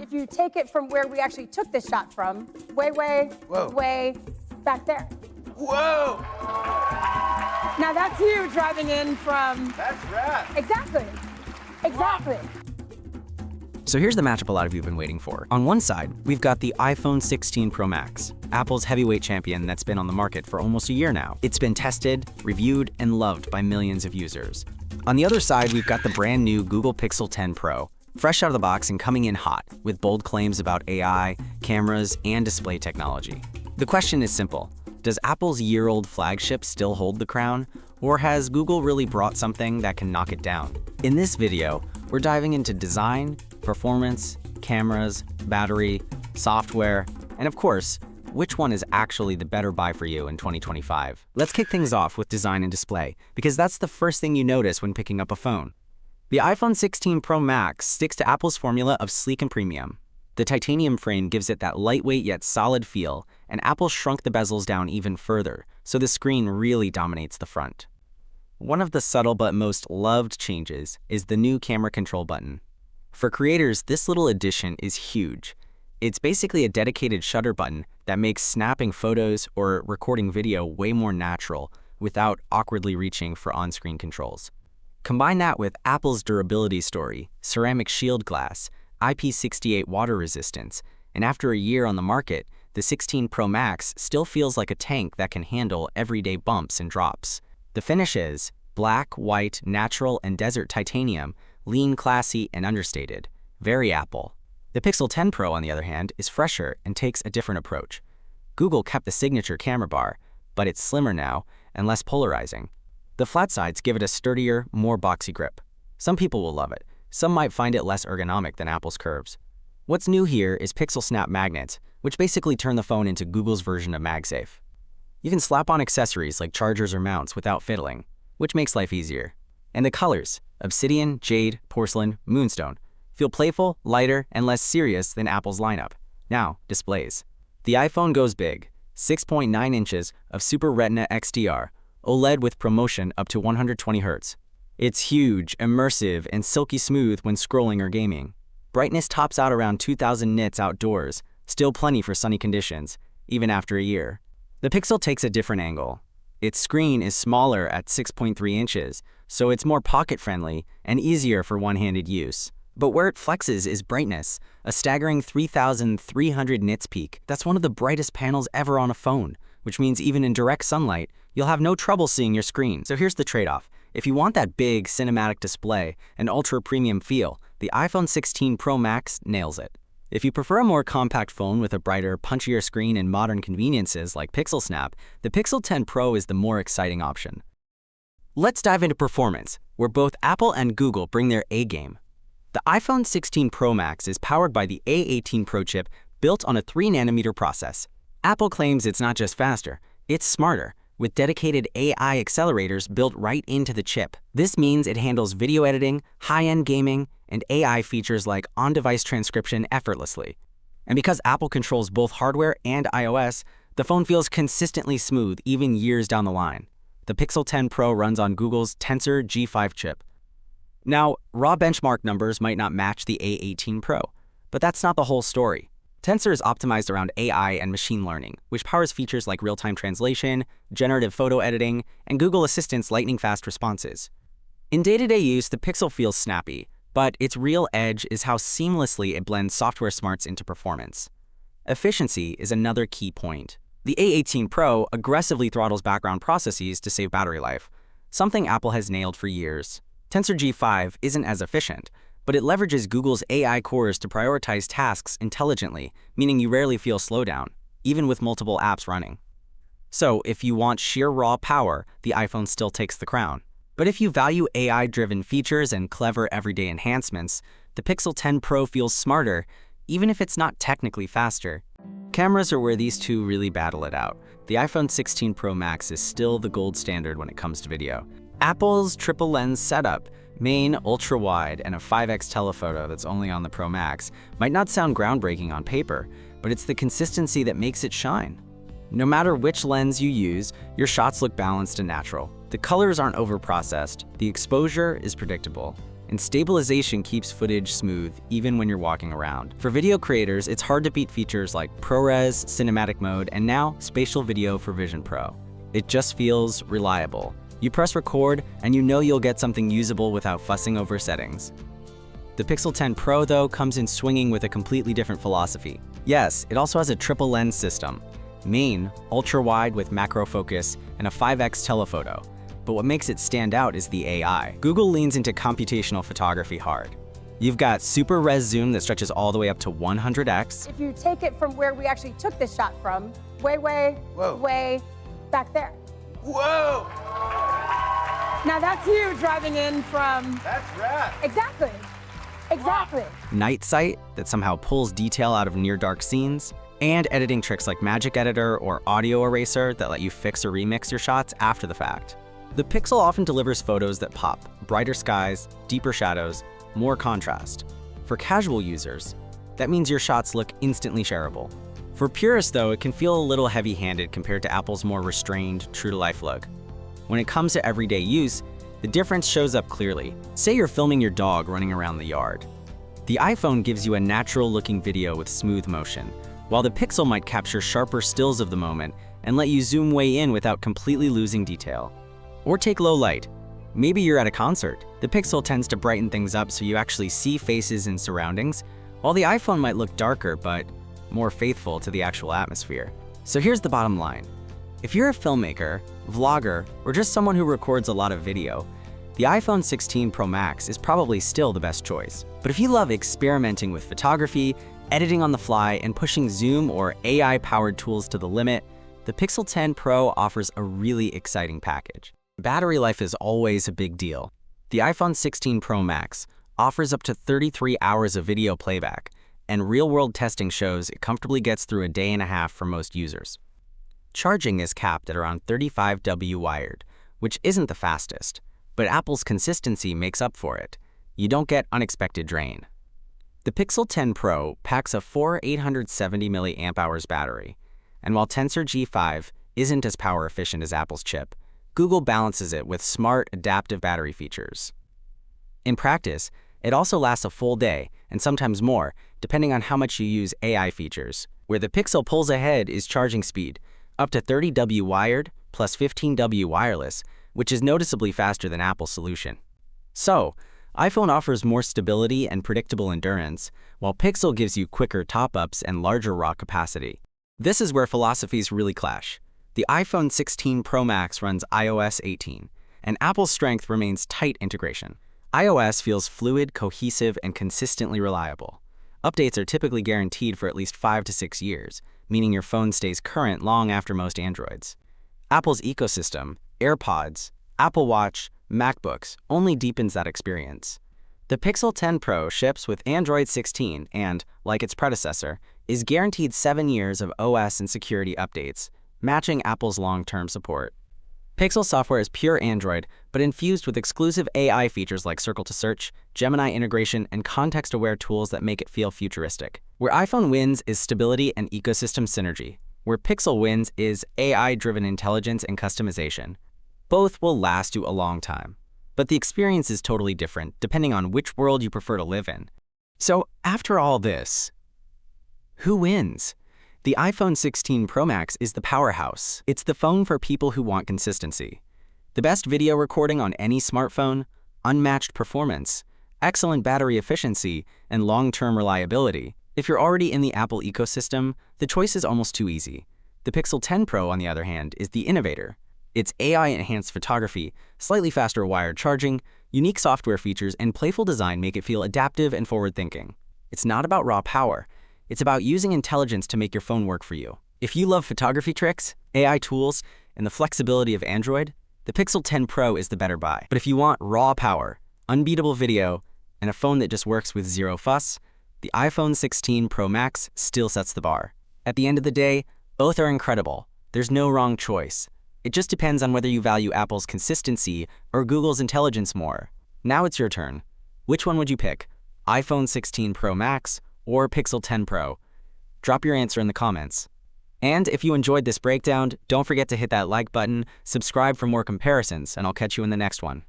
if you take it from where we actually took this shot from, way back there. Whoa! Now that's you driving in from... That's rad. Exactly. Exactly. So here's the matchup a lot of you have been waiting for. On one side, we've got the iPhone 16 Pro Max, Apple's heavyweight champion that's been on the market for almost a year now. It's been tested, reviewed, and loved by millions of users. On the other side, we've got the brand new Google Pixel 10 Pro, fresh out of the box and coming in hot, with bold claims about AI, cameras, and display technology. The question is simple. Does Apple's year-old flagship still hold the crown, or has Google really brought something that can knock it down? In this video, we're diving into design, performance, cameras, battery, software, and of course, which one is actually the better buy for you in 2025. Let's kick things off with design and display, because that's the first thing you notice when picking up a phone. The iPhone 16 Pro Max sticks to Apple's formula of sleek and premium. The titanium frame gives it that lightweight yet solid feel, and Apple shrunk the bezels down even further, so the screen really dominates the front. One of the subtle but most loved changes is the new camera control button. For creators, this little addition is huge. It's basically a dedicated shutter button that makes snapping photos or recording video way more natural without awkwardly reaching for on-screen controls. Combine that with Apple's durability story, ceramic shield glass, IP68 water resistance, and after a year on the market, the 16 Pro Max still feels like a tank that can handle everyday bumps and drops. The finish is black, white, natural, and desert titanium, lean, classy, and understated. Very Apple. The Pixel 10 Pro, on the other hand, is fresher and takes a different approach. Google kept the signature camera bar, but it's slimmer now and less polarizing. The flat sides give it a sturdier, more boxy grip. Some people will love it. Some might find it less ergonomic than Apple's curves. What's new here is Pixel Snap magnets, which basically turn the phone into Google's version of MagSafe. You can slap on accessories like chargers or mounts without fiddling, which makes life easier. And the colors, obsidian, jade, porcelain, moonstone, feel playful, lighter, and less serious than Apple's lineup. Now, displays. The iPhone goes big, 6.9 inches of Super Retina XDR, OLED with ProMotion up to 120 Hz. It's huge, immersive, and silky smooth when scrolling or gaming. Brightness tops out around 2000 nits outdoors, still plenty for sunny conditions, even after a year. The Pixel takes a different angle. Its screen is smaller at 6.3 inches, so it's more pocket-friendly and easier for one-handed use. But where it flexes is brightness, a staggering 3,300 nits peak. That's one of the brightest panels ever on a phone, which means even in direct sunlight, you'll have no trouble seeing your screen. So here's the trade-off. If you want that big, cinematic display and ultra-premium feel, the iPhone 16 Pro Max nails it. If you prefer a more compact phone with a brighter, punchier screen and modern conveniences like Pixel Snap, the Pixel 10 Pro is the more exciting option. Let's dive into performance, where both Apple and Google bring their A-game. The iPhone 16 Pro Max is powered by the A18 Pro chip built on a 3nm process. Apple claims it's not just faster, it's smarter, with dedicated AI accelerators built right into the chip. This means it handles video editing, high-end gaming, and AI features like on-device transcription effortlessly. And because Apple controls both hardware and iOS, the phone feels consistently smooth even years down the line. The Pixel 10 Pro runs on Google's Tensor G5 chip. Now, raw benchmark numbers might not match the A18 Pro, but that's not the whole story. Tensor is optimized around AI and machine learning, which powers features like real-time translation, generative photo editing, and Google Assistant's lightning-fast responses. In day-to-day use, the Pixel feels snappy, but its real edge is how seamlessly it blends software smarts into performance. Efficiency is another key point. The A18 Pro aggressively throttles background processes to save battery life, something Apple has nailed for years. Tensor G5 isn't as efficient, but it leverages Google's AI cores to prioritize tasks intelligently, meaning you rarely feel slowdown, even with multiple apps running. So if you want sheer raw power, the iPhone still takes the crown. But if you value AI-driven features and clever everyday enhancements, the Pixel 10 Pro feels smarter, even if it's not technically faster. Cameras are where these two really battle it out. The iPhone 16 Pro Max is still the gold standard when it comes to video. Apple's triple lens setup, main, ultra-wide, and a 5x telephoto that's only on the Pro Max, might not sound groundbreaking on paper, but it's the consistency that makes it shine. No matter which lens you use, your shots look balanced and natural. The colors aren't over-processed, the exposure is predictable, and stabilization keeps footage smooth even when you're walking around. For video creators, it's hard to beat features like ProRes, Cinematic Mode, and now Spatial Video for Vision Pro. It just feels reliable. You press record, and you know you'll get something usable without fussing over settings. The Pixel 10 Pro, though, comes in swinging with a completely different philosophy. Yes, it also has a triple lens system. Main, ultra-wide with macro focus, and a 5x telephoto. But what makes it stand out is the AI. Google leans into computational photography hard. You've got super res zoom that stretches all the way up to 100x. If you take it from where we actually took this shot from, way back there. Whoa! Now that's you driving in from... That's rad. Exactly. Exactly. Night sight that somehow pulls detail out of near-dark scenes, and editing tricks like Magic Editor or Audio Eraser that let you fix or remix your shots after the fact. The Pixel often delivers photos that pop: brighter skies, deeper shadows, more contrast. For casual users, that means your shots look instantly shareable. For purists, though, it can feel a little heavy-handed compared to Apple's more restrained, true-to-life look. When it comes to everyday use, the difference shows up clearly. Say you're filming your dog running around the yard. The iPhone gives you a natural-looking video with smooth motion, while the Pixel might capture sharper stills of the moment and let you zoom way in without completely losing detail. Or take low light. Maybe you're at a concert. The Pixel tends to brighten things up so you actually see faces and surroundings, while the iPhone might look darker but more faithful to the actual atmosphere. So here's the bottom line. If you're a filmmaker, vlogger, or just someone who records a lot of video, the iPhone 16 Pro Max is probably still the best choice. But if you love experimenting with photography, editing on the fly, and pushing zoom or AI-powered tools to the limit, the Pixel 10 Pro offers a really exciting package. Battery life is always a big deal. The iPhone 16 Pro Max offers up to 33 hours of video playback, and real-world testing shows it comfortably gets through a day and a half for most users. Charging is capped at around 35W wired, which isn't the fastest, but Apple's consistency makes up for it. You don't get unexpected drain. The Pixel 10 Pro packs a 870 mAh battery, and while Tensor G5 isn't as power efficient as Apple's chip, Google balances it with smart, adaptive battery features. In practice, it also lasts a full day, and sometimes more, depending on how much you use AI features. Where the Pixel pulls ahead is charging speed, up to 30W wired plus 15W wireless, which is noticeably faster than Apple's solution. So, iPhone offers more stability and predictable endurance, while Pixel gives you quicker top-ups and larger raw capacity. This is where philosophies really clash. The iPhone 16 Pro Max runs iOS 18, and Apple's strength remains tight integration. iOS feels fluid, cohesive, and consistently reliable. Updates are typically guaranteed for at least 5 to 6 years, meaning your phone stays current long after most Androids. Apple's ecosystem, AirPods, Apple Watch, MacBooks only deepens that experience. The Pixel 10 Pro ships with Android 16 and, like its predecessor, is guaranteed 7 years of OS and security updates, matching Apple's long-term support. Pixel software is pure Android, but infused with exclusive AI features like Circle to Search, Gemini integration, and context-aware tools that make it feel futuristic. Where iPhone wins is stability and ecosystem synergy. Where Pixel wins is AI-driven intelligence and customization. Both will last you a long time, but the experience is totally different depending on which world you prefer to live in. So after all this, who wins? The iPhone 16 Pro Max is the powerhouse. It's the phone for people who want consistency. The best video recording on any smartphone, unmatched performance, excellent battery efficiency, and long-term reliability. If you're already in the Apple ecosystem, the choice is almost too easy. The Pixel 10 Pro, on the other hand, is the innovator. Its AI-enhanced photography, slightly faster wired charging, unique software features, and playful design make it feel adaptive and forward-thinking. It's not about raw power. It's about using intelligence to make your phone work for you. If you love photography tricks, AI tools, and the flexibility of Android, the Pixel 10 Pro is the better buy. But if you want raw power, unbeatable video, and a phone that just works with zero fuss, the iPhone 16 Pro Max still sets the bar. At the end of the day, both are incredible. There's no wrong choice. It just depends on whether you value Apple's consistency or Google's intelligence more. Now it's your turn. Which one would you pick? iPhone 16 Pro Max or Pixel 10 Pro? Drop your answer in the comments. And if you enjoyed this breakdown, don't forget to hit that like button, subscribe for more comparisons, and I'll catch you in the next one.